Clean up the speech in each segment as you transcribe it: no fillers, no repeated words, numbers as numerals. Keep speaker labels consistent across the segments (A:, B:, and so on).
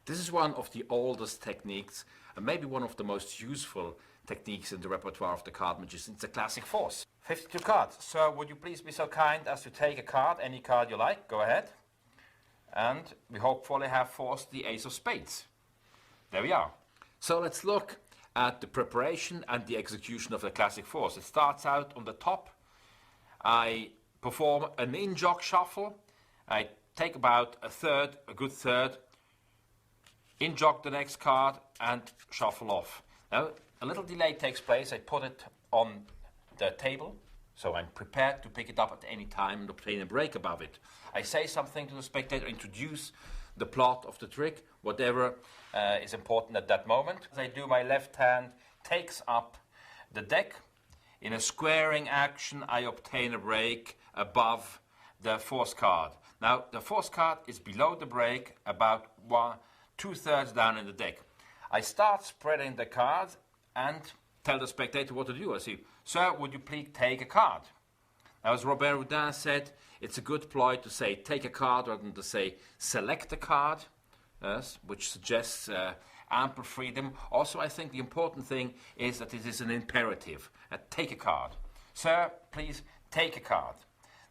A: This is one of the oldest techniques and maybe one of the most useful techniques in the repertoire of the card magician. It's a classic force. 52 cards. So would you please be so kind as to take a card, any card you like, go ahead. And we hopefully have forced the ace of spades. There we are. So let's look at the preparation and the execution of the classic force. It starts out on the top. I perform an in-jog shuffle. I take about a good third, in-jog the next card and shuffle off. Now, a little delay takes place. I put it on the table, so I'm prepared to pick it up at any time and obtain a break above it. I say something to the spectator, introduce the plot of the trick, whatever is important at that moment. As I do, my left hand takes up the deck. In a squaring action, I obtain a break above the force card. Now, the force card is below the break, about 2/3 down in the deck. I start spreading the cards and tell the spectator what to do. I say, sir, would you please take a card? Now, as Roberto Giobbi said, it's a good ploy to say take a card rather than to say select a card, yes, which suggests ample freedom. Also, I think the important thing is that it is an imperative. Take a card. Sir, please take a card.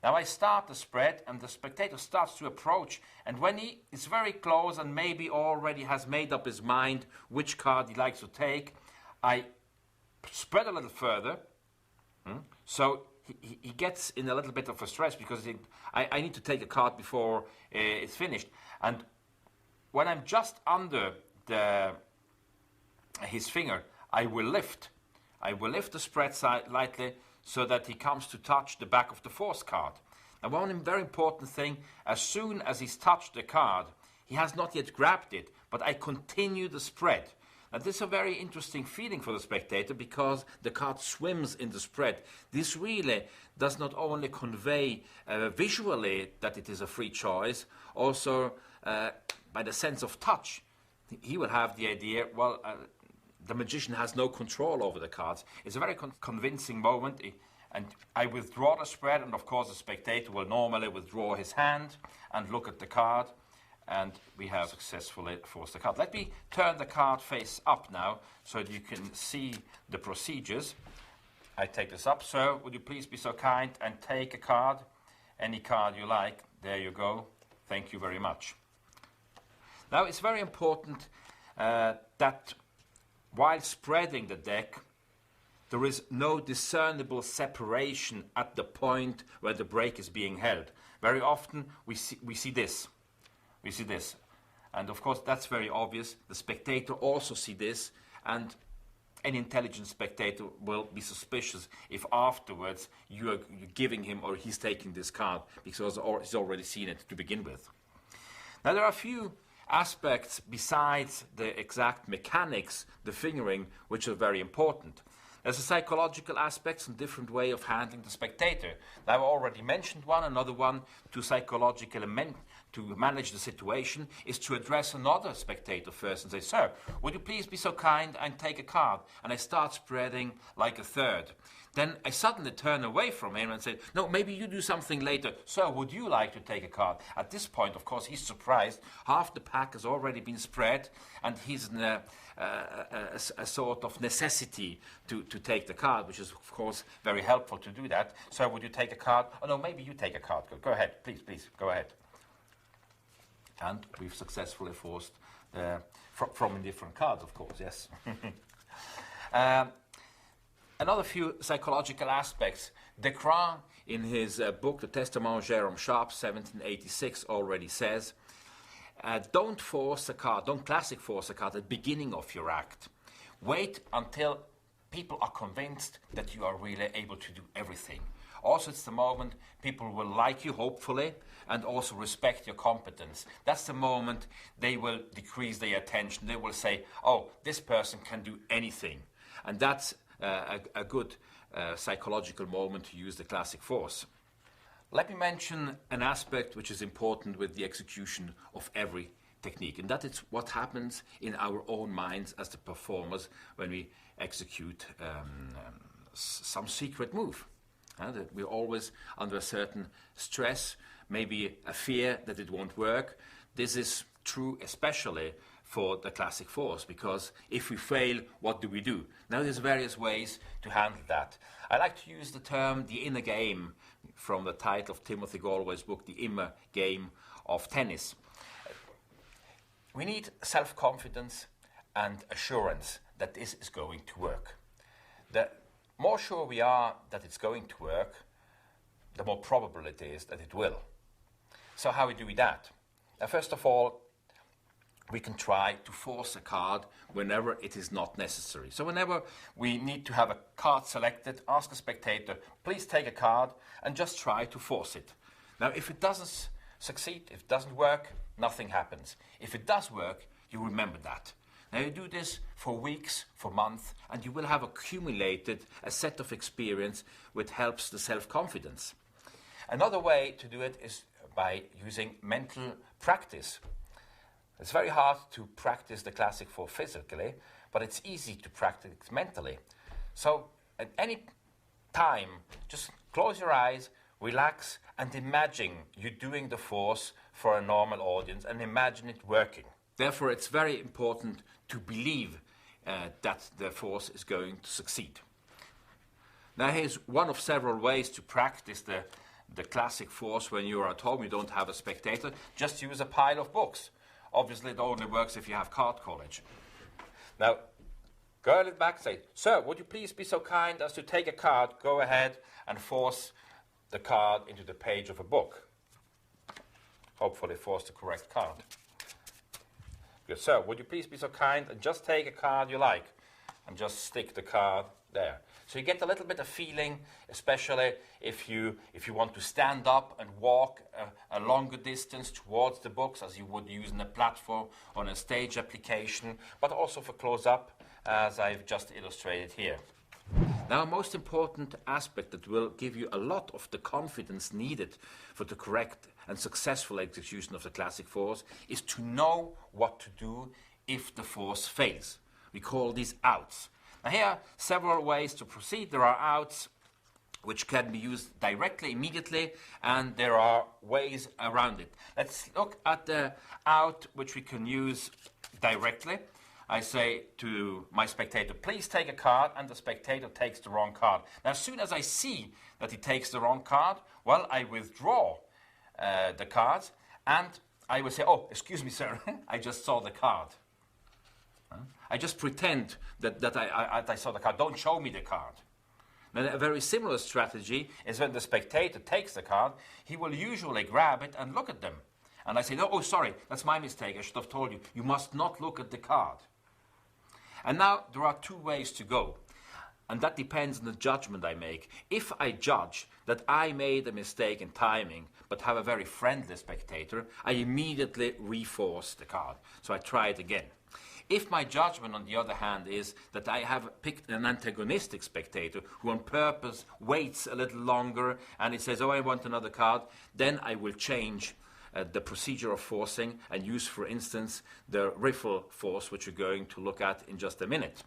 A: Now I start the spread and the spectator starts to approach, and when he is very close and maybe already has made up his mind which card he likes to take, I spread a little further, so he gets in a little bit of a stress because I need to take a card before it's finished. And when I'm just under his finger, I will lift the spread side lightly so that he comes to touch the back of the force card. And one very important thing, as soon as he's touched the card, he has not yet grabbed it, but I continue the spread. Now, this is a very interesting feeling for the spectator because the card swims in the spread. This really does not only convey visually that it is a free choice, also by the sense of touch. He will have the idea, well, the magician has no control over the cards. It's a very convincing moment, and I withdraw the spread, and of course the spectator will normally withdraw his hand and look at the card, and we have successfully forced the card. Let me turn the card face up now so that you can see the procedures. I take this up. Sir, would you please be so kind and take a card, any card you like. There you go. Thank you very much. Now it's very important that while spreading the deck, there is no discernible separation at the point where the break is being held. Very often we see this. We see this. And of course that's very obvious. The spectator also see this, and any intelligent spectator will be suspicious if afterwards you're giving him or he's taking this card because he's already seen it to begin with. Now there are a few aspects besides the exact mechanics, the fingering, which are very important. There's a psychological aspects and different way of handling the spectator. Now, I already mentioned one. Another one to psychologically to manage the situation is to address another spectator first and say, sir, would you please be so kind and take a card? And I start spreading like a third. Then I suddenly turn away from him and say, no, maybe you do something later. Sir, would you like to take a card? At this point, of course, he's surprised. Half the pack has already been spread, and he's in a sort of necessity to take the card, which is, of course, very helpful to do that. Sir, would you take a card? Oh, no, maybe you take a card. Go ahead. Please, go ahead. And we've successfully forced from different cards, of course, yes. Another few psychological aspects. Descartes, in his book, The Testament of Jérôme Sharp, 1786, already says, don't force a card, don't classic force a card at the beginning of your act. Wait until people are convinced that you are really able to do everything. Also, it's the moment people will like you, hopefully, and also respect your competence. That's the moment they will decrease their attention. They will say, oh, this person can do anything. And that's a good psychological moment to use the classic force. Let me mention an aspect which is important with the execution of every technique, and that is what happens in our own minds as the performers when we execute some secret move. That we're always under a certain stress, maybe a fear that it won't work. This is true especially for the classic force, because if we fail, what do? Now there's various ways to handle that. I like to use the term the inner game from the title of Timothy Galway's book, The Inner Game of Tennis. We need self-confidence and assurance that this is going to work. The more sure we are that it's going to work, the more probable it is that it will. So how do we do that? Now, first of all, we can try to force a card whenever it is not necessary. So whenever we need to have a card selected, ask a spectator, please take a card, and just try to force it. Now, if it doesn't succeed, if it doesn't work, nothing happens. If it does work, you remember that. Now, you do this for weeks, for months, and you will have accumulated a set of experience which helps the self-confidence. Another way to do it is by using mental practice. It's very hard to practice the classic force physically, but it's easy to practice mentally. So at any time, just close your eyes, relax, and imagine you doing the force for a normal audience and imagine it working. Therefore, it's very important to believe that the force is going to succeed. Now, here's one of several ways to practice the classic force when you're at home, you don't have a spectator. Just use a pile of books. Obviously, it only works if you have card college. Now, go a little back, say, sir, would you please be so kind as to take a card, go ahead and force the card into the page of a book. Hopefully force the correct card. Good, sir, would you please be so kind and just take a card you like and just stick the card there. So you get a little bit of feeling, especially if you want to stand up and walk a longer distance towards the books as you would use in a platform on a stage application, but also for close-up, as I've just illustrated here. Now, a most important aspect that will give you a lot of the confidence needed for the correct and successful execution of the classic force is to know what to do if the force fails. We call these outs. Now, here are several ways to proceed. There are outs which can be used directly, immediately, and there are ways around it. Let's look at the out which we can use directly. I say to my spectator, please take a card, and the spectator takes the wrong card. Now, as soon as I see that he takes the wrong card, well, I withdraw the cards, and I will say, oh, excuse me, sir, I just saw the card. I just pretend that I saw the card. Don't show me the card. Now, a very similar strategy is when the spectator takes the card, he will usually grab it and look at them. And I say, no, oh, sorry, that's my mistake. I should have told you. You must not look at the card. And now there are two ways to go. And that depends on the judgment I make. If I judge that I made a mistake in timing, but have a very friendly spectator, I immediately reforce the card. So I try it again. If my judgment, on the other hand, is that I have picked an antagonistic spectator who on purpose waits a little longer and he says, oh, I want another card, then I will change the procedure of forcing and use, for instance, the Riffle Force, which we're going to look at in just a minute.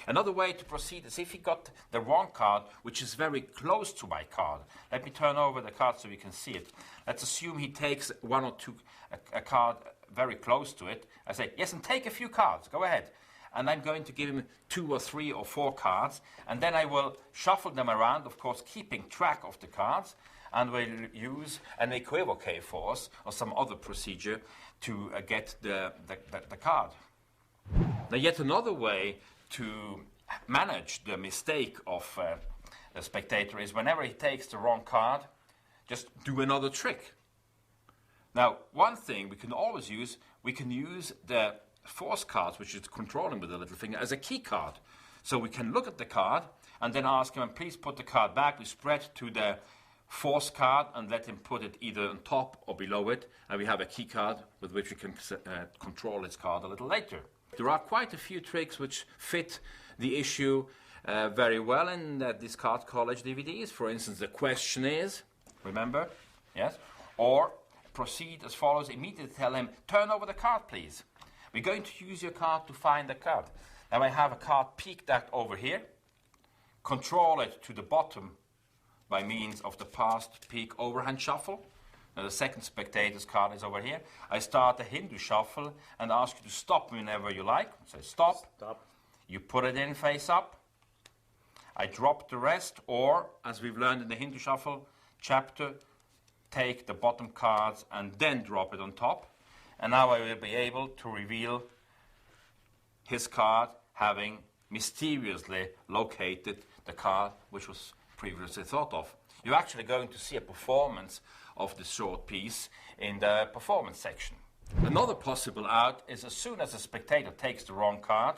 A: Another way to proceed is if he got the wrong card, which is very close to my card. Let me turn over the card so we can see it. Let's assume he takes one or two, a card very close to it. I say, yes, and take a few cards, go ahead. And I'm going to give him 2 or 3 or 4 cards, and then I will shuffle them around, of course, keeping track of the cards, and we'll use an equivoque force or some other procedure to get the card. Now, yet another way to manage the mistake of the spectator is whenever he takes the wrong card, just do another trick. Now, one thing we can always use, we can use the force card, which is controlling with the little finger, as a key card. So we can look at the card and then ask him, please put the card back. We spread to the force card and let him put it either on top or below it. And we have a key card with which we can control his card a little later. There are quite a few tricks which fit the issue very well in these card college DVDs. For instance, the question is, remember? Yes? Or proceed as follows. Immediately tell him, turn over the card, please. We're going to use your card to find the card. Now I have a card peeked at over here. Control it to the bottom by means of the past peek overhand shuffle. Now the second spectator's card is over here. I start a Hindu shuffle and ask you to stop whenever you like. Say stop.
B: Stop.
A: You put it in face up. I drop the rest, or, as we've learned in the Hindu shuffle chapter, take the bottom cards and then drop it on top. And now I will be able to reveal his card, having mysteriously located the card which was previously thought of. You're actually going to see a performance of this short piece in the performance section. Another possible out is as soon as a spectator takes the wrong card,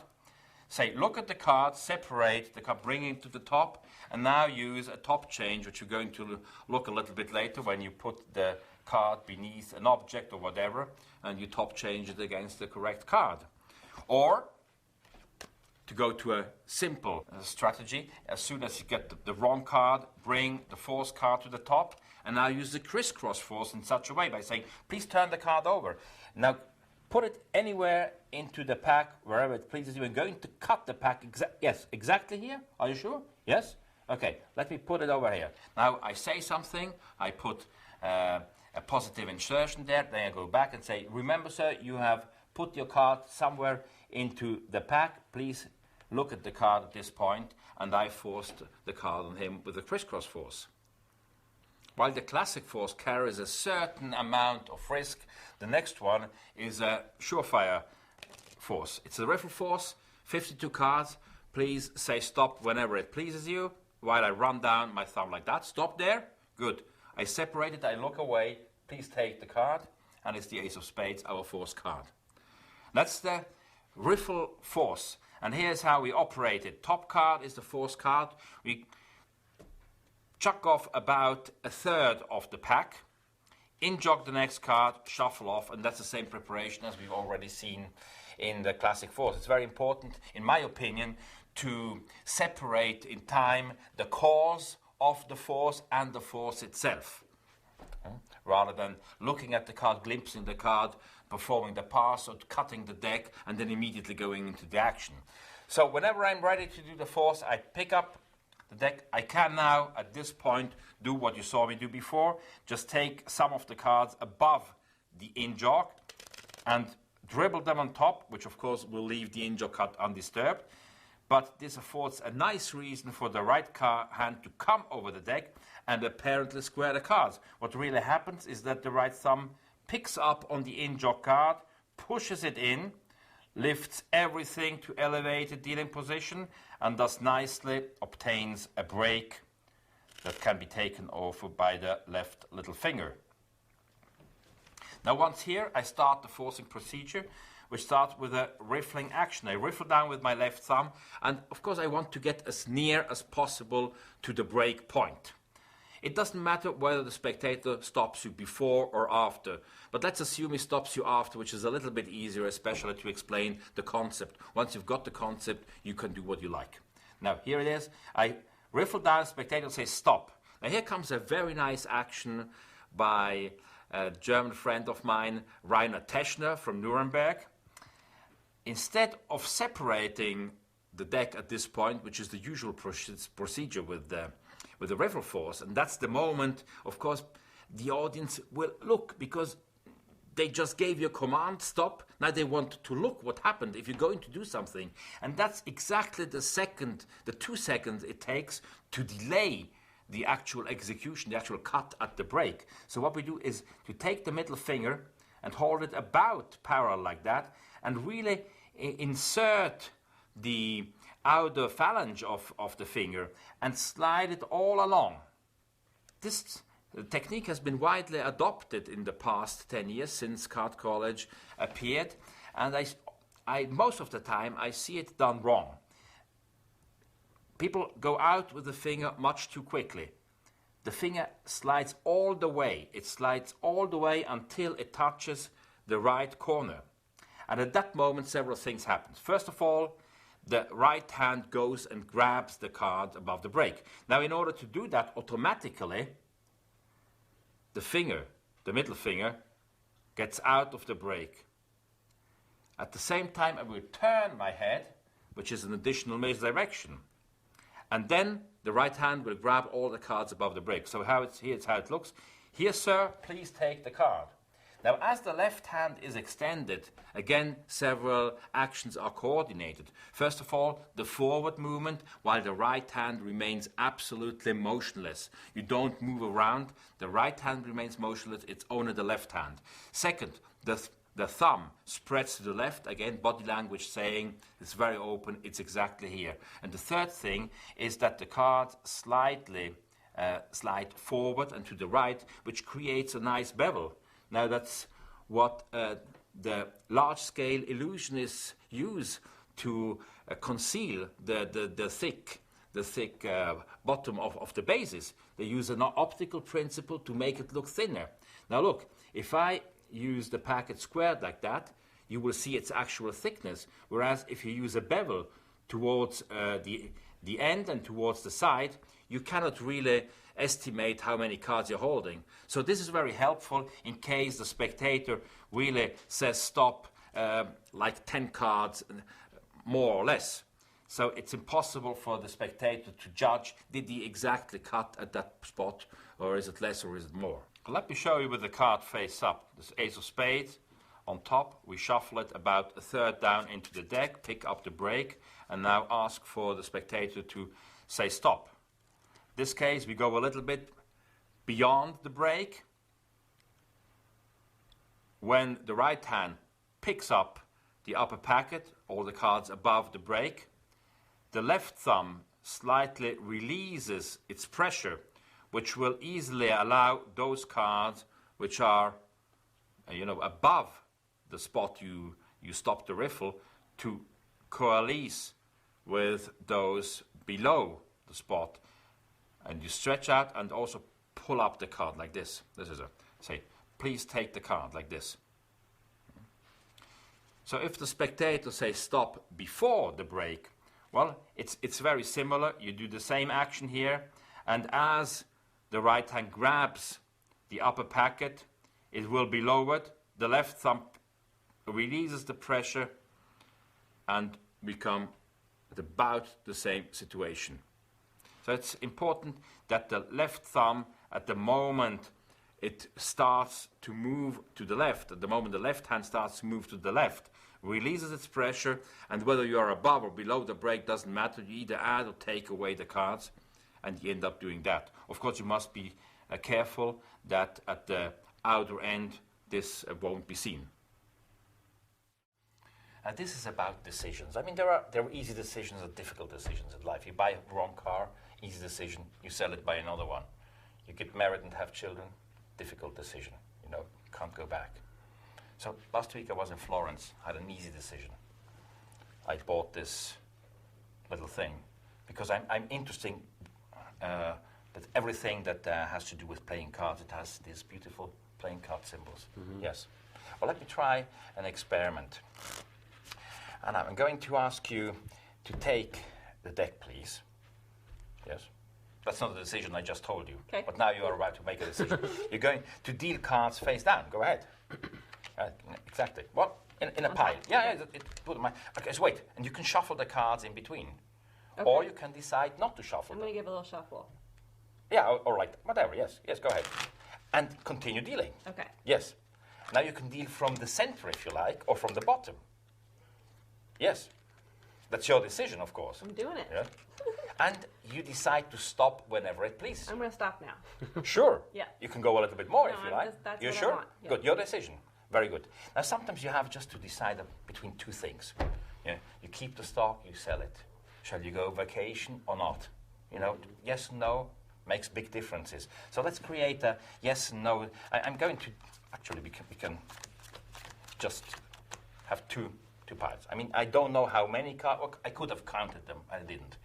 A: say, look at the card, separate the card, bring it to the top, and now use a top change, which you're going to look a little bit later when you put the card beneath an object or whatever, and you top change it against the correct card. Or, to go to a simple strategy, as soon as you get the wrong card, bring the force card to the top, and now use the crisscross force in such a way by saying, please turn the card over. Now, put it anywhere into the pack, wherever it pleases you. I'm going to cut the pack, yes, exactly here. Are you sure? Yes? Okay, let me put it over here. Now, I say something, I put a positive insertion there, then I go back and say, remember, sir, you have put your card somewhere into the pack. Please look at the card at this point, and I forced the card on him with the crisscross force. While the classic force carries a certain amount of risk, the next one is a surefire force. It's a Riffle Force, 52 cards. Please say stop whenever it pleases you, while I run down my thumb like that. Stop there. Good. I separate it, I look away. Please take the card, and it's the Ace of Spades, our force card. That's the Riffle Force, and here's how we operate it. Top card is the force card. We chuck off about a third of the pack, in-jog the next card, shuffle off, and that's the same preparation as we've already seen in the classic force. It's very important, in my opinion, to separate in time the cause of the force and the force itself, rather than looking at the card, glimpsing the card, performing the pass, or cutting the deck, and then immediately going into the action. So whenever I'm ready to do the force, I pick up the deck. I can now, at this point, do what you saw me do before. Just take some of the cards above the in-jog and dribble them on top, which of course will leave the in-jog cut undisturbed. But this affords a nice reason for the right hand to come over the deck and apparently square the cards. What really happens is that the right thumb picks up on the in-jog card, pushes it in, lifts everything to elevated dealing position, and thus nicely obtains a break that can be taken over by the left little finger. Now once here, I start the forcing procedure, which starts with a riffling action. I riffle down with my left thumb, and of course I want to get as near as possible to the break point. It doesn't matter whether the spectator stops you before or after, but let's assume he stops you after, which is a little bit easier, especially to explain the concept. Once you've got the concept, you can do what you like. Now, here it is. I riffle down, the spectator says stop. Now, here comes a very nice action by a German friend of mine, Rainer Teschner from Nuremberg. Instead of separating the deck at this point, which is the usual procedure with the Riffle Force, and that's the moment, of course, the audience will look, because they just gave you a command, stop. Now they want to look what happened if you're going to do something. And that's exactly the 2 seconds it takes to delay the actual execution, the actual cut at the break. So what we do is to take the middle finger and hold it about parallel like that, and really insert the outer phalange of the finger and slide it all along. This technique has been widely adopted in the past 10 years since Card College appeared, and I most of the time I see it done wrong. People go out with the finger much too quickly. The finger slides all the way. It slides all the way until it touches the right corner. And at that moment, several things happen. First of all, the right hand goes and grabs the card above the break. Now, in order to do that automatically, the finger, the middle finger, gets out of the break. At the same time, I will turn my head, which is an additional misdirection. And then the right hand will grab all the cards above the break. So here's how it looks. Here, sir, please take the card. Now, as the left hand is extended, again, several actions are coordinated. First of all, the forward movement, while the right hand remains absolutely motionless. You don't move around. The right hand remains motionless. It's only the left hand. Second, the thumb spreads to the left. Again, body language saying it's very open. It's exactly here. And the third thing is that the cards slightly slide forward and to the right, which creates a nice bevel. Now that's what the large-scale illusionists use to conceal the thick bottom of the bases. They use an optical principle to make it look thinner. Now look, if I use the packet squared like that, you will see its actual thickness. Whereas if you use a bevel towards the end and towards the side, you cannot really estimate how many cards you're holding. So this is very helpful in case the spectator really says stop like 10 cards, more or less. So it's impossible for the spectator to judge, did he exactly cut at that spot, or is it less or is it more? Let me show you with the card face up. This Ace of Spades on top. We shuffle it about a third down into the deck, pick up the break, and now ask for the spectator to say stop. This case, we go a little bit beyond the break. When the right hand picks up the upper packet, all the cards above the break, the left thumb slightly releases its pressure, which will easily allow those cards which are, above the spot you stop the riffle to coalesce with those below the spot. And you stretch out and also pull up the card like this. This is say, please take the card like this. So if the spectator says stop before the break, well, it's very similar. You do the same action here, and as the right hand grabs the upper packet, it will be lowered. The left thumb releases the pressure, and we come at about the same situation. So it's important that the left thumb, at the moment it starts to move to the left, at the moment the left hand starts to move to the left, releases its pressure, and whether you are above or below the break doesn't matter. You either add or take away the cards, and you end up doing that. Of course, you must be careful that at the outer end this won't be seen. This is about decisions. I mean, there are easy decisions and difficult decisions in life. You buy a wrong car, easy decision. You sell it, buy another one. You get married and have children, difficult decision. Can't go back. So last week I was in Florence, had an easy decision. I bought this little thing because I'm interested that everything that has to do with playing cards, it has these beautiful playing card symbols. Mm-hmm. Yes. Well, let me try an experiment. And I'm going to ask you to take the deck, please. Yes? That's not a decision I just told you. Okay. But now you are about to make a decision. You're going to deal cards face down. Go ahead. Exactly. What? In a pile. Yeah, put my. Okay, so wait. And you can shuffle the cards in between. Okay. Or you can decide not to shuffle
B: I'm going to give a little shuffle.
A: Yeah, all right. Whatever, yes. Yes, go ahead. And continue dealing.
B: Okay.
A: Yes. Now you can deal from the center, if you like, or from the bottom. Yes. That's your decision, of course.
B: I'm doing it.
A: Yeah. And you decide to stop whenever it pleases.
B: I'm going to stop now.
A: Sure.
B: Yeah.
A: You can go a little bit more if you like.
B: That's
A: you
B: what
A: sure?
B: I want. Yeah.
A: Good. Your decision. Very good. Now, sometimes you have just to decide between two things. Yeah. You keep the stock, you sell it. Shall you go vacation or not? Yes, no, makes big differences. So let's create a yes and no. I'm going to, actually, we can just have two piles. I mean, I don't know how many cards. I could have counted them. I didn't.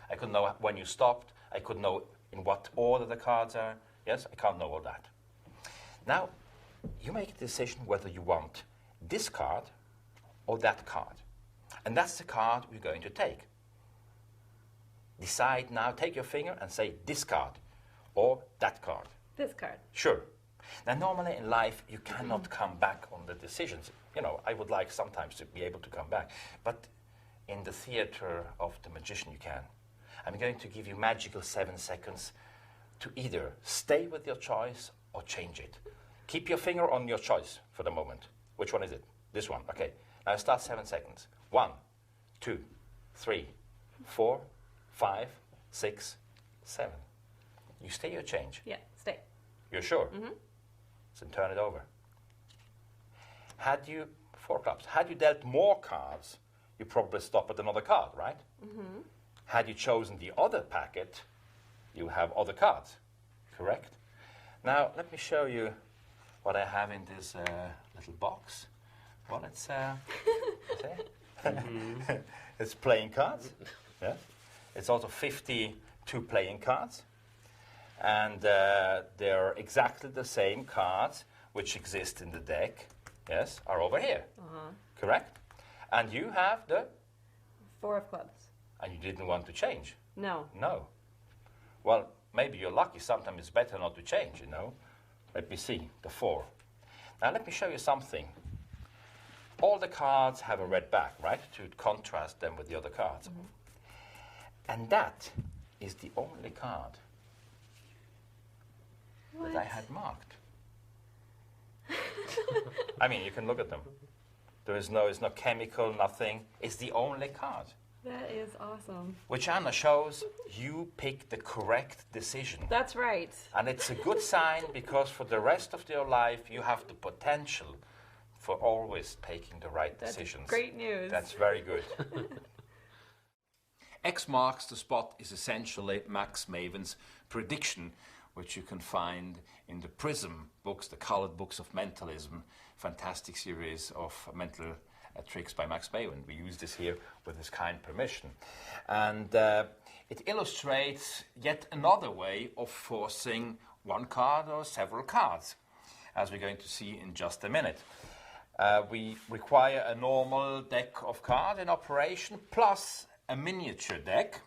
A: I could know when you stopped. I could know in what order the cards are. Yes, I can't know all that. Now, you make a decision whether you want this card or that card. And that's the card we're going to take. Decide now, take your finger and say this card or that card.
B: This card.
A: Sure. Now, normally in life, you cannot come back on the decisions. I would like sometimes to be able to come back. But in the theater of the magician, you can. I'm going to give you magical 7 seconds to either stay with your choice or change it. Keep your finger on your choice for the moment. Which one is it? This one. Okay. Now start 7 seconds. 1, 2, 3, 4, 5, 6, 7. You stay or change?
B: Yeah, stay.
A: You're sure?
B: Mm-hmm.
A: So turn it over. Had you, 4 clubs, had you dealt more cards, you probably stop at another card, right?
B: Mm-hmm.
A: Had you chosen the other packet, you have other cards, correct? Now, let me show you what I have in this little box. Well, it's, it's playing cards. Yeah. It's also 52 playing cards. And they're exactly the same cards which exist in the deck, yes, are over here, correct? And you have the...
B: 4 of clubs.
A: And you didn't want to change?
B: No.
A: No. Well, maybe you're lucky. Sometimes it's better not to change, you know. Let me see, the 4. Now let me show you something. All the cards have a red back, right, to contrast them with the other cards. And that is the only card that I had marked. I mean, you can look at them. There's no chemical, nothing. It's the only card.
B: That is awesome.
A: Which, Anna, shows you picked the correct decision.
B: That's right.
A: And it's a good sign because for the rest of your life, you have the potential for always taking the right decisions.
B: That's great news.
A: That's very good. X marks the spot is essentially Max Maven's prediction, which you can find in the Prism books, the colored books of mentalism, fantastic series of mental tricks by Max Maven. We use this here with his kind permission. And it illustrates yet another way of forcing one card or several cards, as we're going to see in just a minute. We require a normal deck of cards in operation, plus a miniature deck,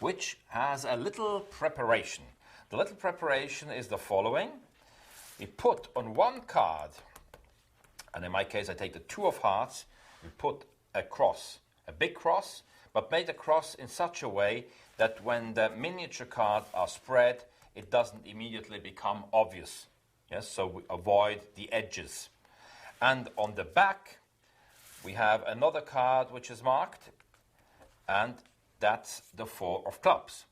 A: which has a little preparation. The little preparation is the following. We put on one card, and in my case I take the 2 of hearts, we put a cross, a big cross, but made a cross in such a way that when the miniature cards are spread, it doesn't immediately become obvious. Yes, so we avoid the edges. And on the back, we have another card which is marked, and that's the 4 of clubs.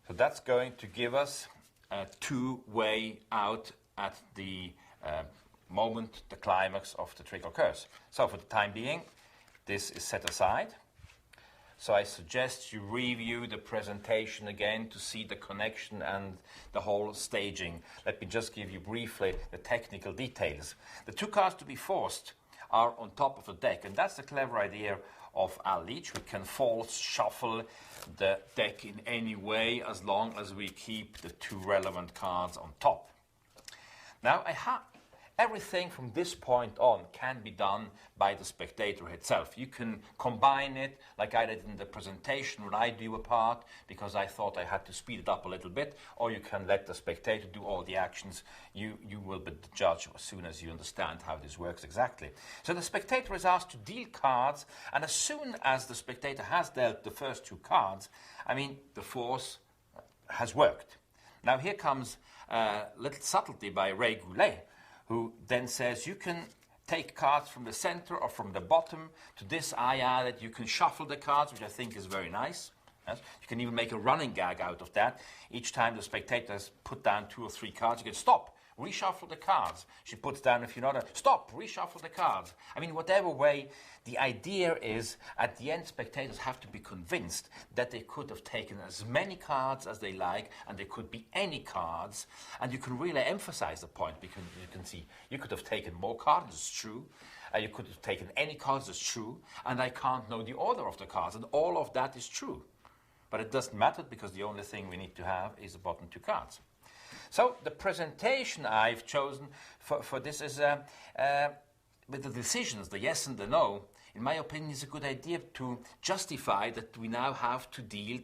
A: So that's going to give us a 2-way out at the moment the climax of the trick occurs. So for the time being, this is set aside. So I suggest you review the presentation again to see the connection and the whole staging. Let me just give you briefly the technical details. The 2 cards to be forced are on top of the deck, and that's the clever idea of Al Leach. We can false shuffle the deck in any way as long as we keep the 2 relevant cards on top. Now, everything from this point on can be done by the spectator itself. You can combine it like I did in the presentation when I do a part, because I thought I had to speed it up a little bit, or you can let the spectator do all the actions. You will be the judge as soon as you understand how this works exactly. So the spectator is asked to deal cards, and as soon as the spectator has dealt the first 2 cards, I mean, the force has worked. Now here comes a little subtlety by Ray Goulet, who then says you can take cards from the center or from the bottom. To this I added you can shuffle the cards, which I think is very nice. Yes? You can even make a running gag out of that. Each time the spectator has put down 2 or 3 cards, you can stop, reshuffle the cards. She puts down a few other, stop, reshuffle the cards. I mean, whatever way, the idea is at the end spectators have to be convinced that they could have taken as many cards as they like, and they could be any cards, and you can really emphasize the point, because you can see you could have taken more cards, it's true, you could have taken any cards, it's true, and I can't know the order of the cards, and all of that is true. But it doesn't matter, because the only thing we need to have is the bottom 2 cards. So the presentation I've chosen for this is with the decisions, the yes and the no. In my opinion, it's a good idea to justify that we now have to deal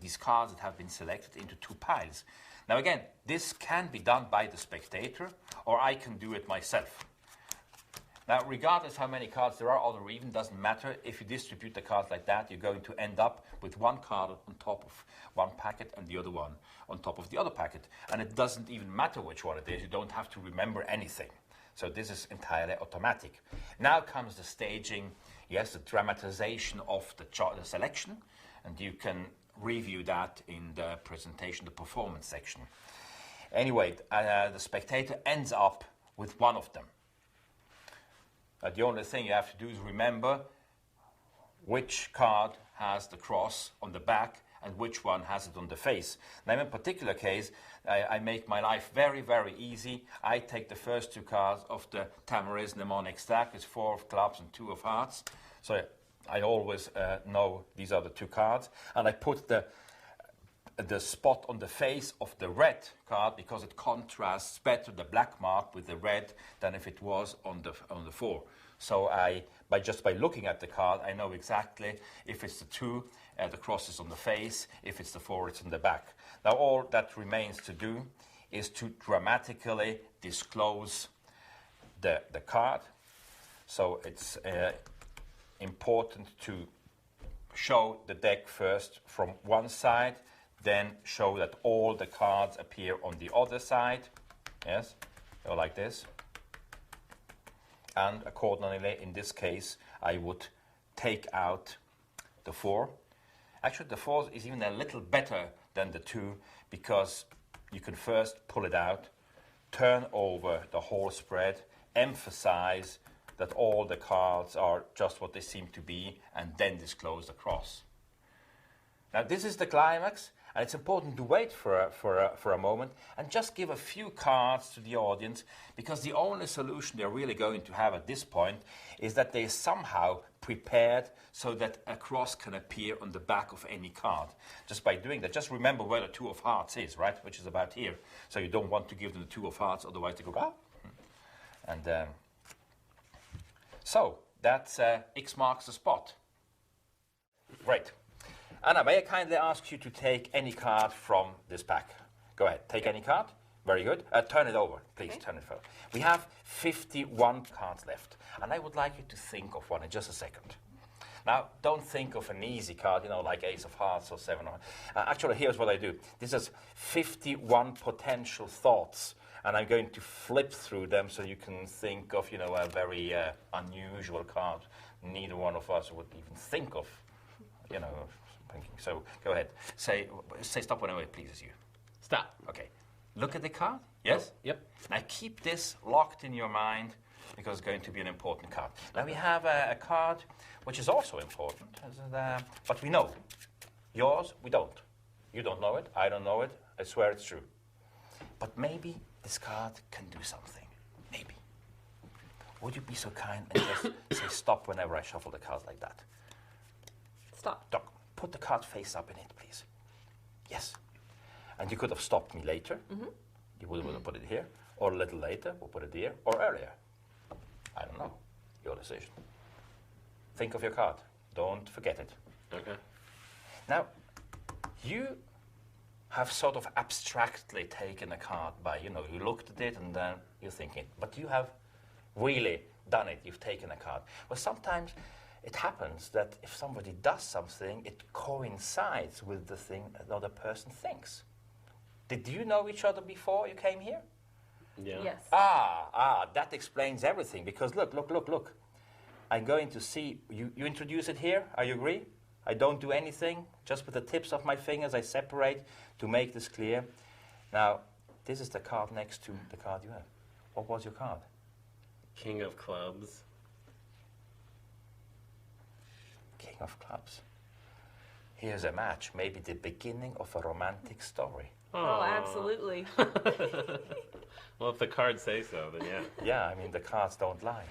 A: these cards that have been selected into 2 piles. Now again, this can be done by the spectator, or I can do it myself. Now, regardless how many cards there are, or even doesn't matter, if you distribute the cards like that, you're going to end up with one card on top of one packet and the other one on top of the other packet. And it doesn't even matter which one it is. You don't have to remember anything. So this is entirely automatic. Now comes the staging, yes, the dramatization of the selection, and you can review that in the presentation, the performance section. Anyway, the spectator ends up with one of them. The only thing you have to do is remember which card has the cross on the back and which one has it on the face. Now, in a particular case, I make my life very, very easy. I take the first two cards of the Tamariz mnemonic stack. It's 4 of clubs and 2 of hearts. So I always know these are the 2 cards. And I put the spot on the face of the red card because it contrasts better the black mark with the red than if it was on the 4. So by looking at the card, I know exactly if it's the 2, the cross is on the face. If it's the 4, it's on the back. Now all that remains to do is to dramatically disclose the card. So it's important to show the deck first from one side, then show that all the cards appear on the other side. Yes, so like this. And accordingly, in this case, I would take out the 4. Actually, the 4 is even a little better than the 2 because you can first pull it out, turn over the whole spread, emphasize that all the cards are just what they seem to be, and then disclose the cross. Now, this is the climax, and it's important to wait for a moment and just give a few cards to the audience, because the only solution they're really going to have at this point is that they somehow prepared so that a cross can appear on the back of any card. Just by doing that, just remember where the 2 of hearts is, right? Which is about here. So you don't want to give them the 2 of hearts, otherwise they go, ah. And so that's X marks the spot. Great. Anna, may I kindly ask you to take any card from this pack? Go ahead, take any card. Very good. Turn it over, please. Okay. Turn it over. We have 51 cards left, and I would like you to think of one in just a second. Now, don't think of an easy card, like Ace of Hearts or 7. Actually, here's what I do. This is 51 potential thoughts, and I'm going to flip through them so you can think of, a very unusual card. Neither one of us would even think of, So go ahead. Say stop whenever it pleases you.
C: Stop.
A: Okay. Look at the card. Yes?
C: Oh, yep.
A: Now keep this locked in your mind because it's going to be an important card. Now we have a card which is also important, but we know. Yours, we don't. You don't know it. I don't know it. I swear it's true. But maybe this card can do something. Maybe. Would you be so kind and just say stop whenever I shuffle the cards like that?
B: Stop.
A: Doc, put the card face up in it, please. Yes. And you could have stopped me later. Mm-hmm. You would have put it here. Or a little later, we'll put it here. Or earlier. I don't know. Your decision. Think of your card. Don't forget it.
C: Okay.
A: Now, you have sort of abstractly taken a card by, you looked at it and then you're thinking, but you have really done it. You've taken a card. Well, sometimes it happens that if somebody does something, it coincides with the thing another person thinks. Did you know each other before you came here?
C: Yeah.
B: Yes.
A: That explains everything. Because look. I'm going to see, you introduce it here, are you agree? I don't do anything, just with the tips of my fingers I separate to make this clear. Now, this is the card next to the card you have. What was your card?
C: King of Clubs.
A: King of Clubs. Here's a match, maybe the beginning of a romantic story.
B: Oh, absolutely.
C: Well, if the cards say so, then yeah.
A: Yeah, I mean, the cards don't lie.